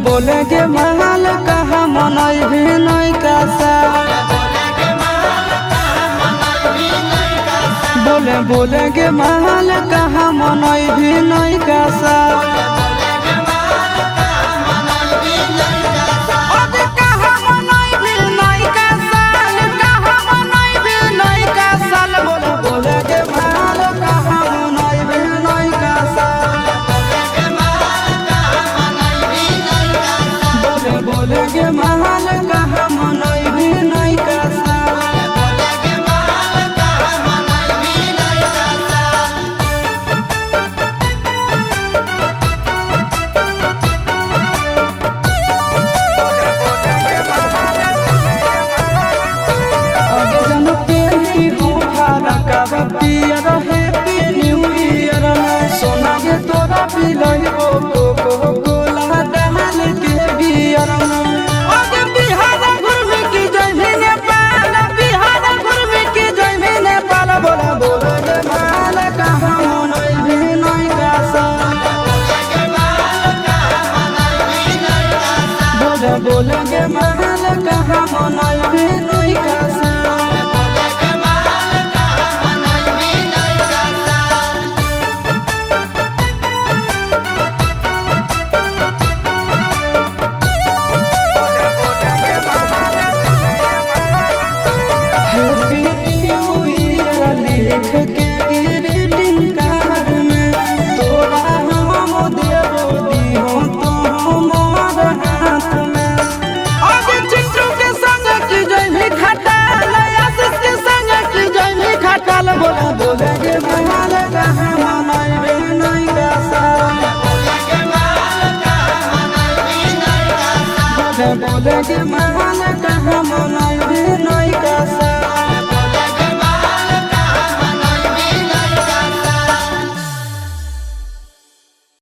बोले के महल कहा मनई भी नहीं कासा बोले के महल कहा मनई भी नहीं कासा बोले के महल कहा मनई भी नहीं कासा आगे जन के ही हो खाना का पिया रहे न्यू ईयर में सोना के तोरा पिलई हो को गोला डाल के बियर में बोले के महल कहा मनई भी नहीं कासा हैप्पी न्यू ईयर लिख के ग्रीटिंग कार्ड में तोरा हम देबो दिहो तो हमार हाथ में आगे चिंटू के संग की जइमी खटाल आशीष के संग की जइमी खटाल बोले के महल कहा मनई भी नहीं कासा बोले के महल कहा मनई भी नहीं कासा।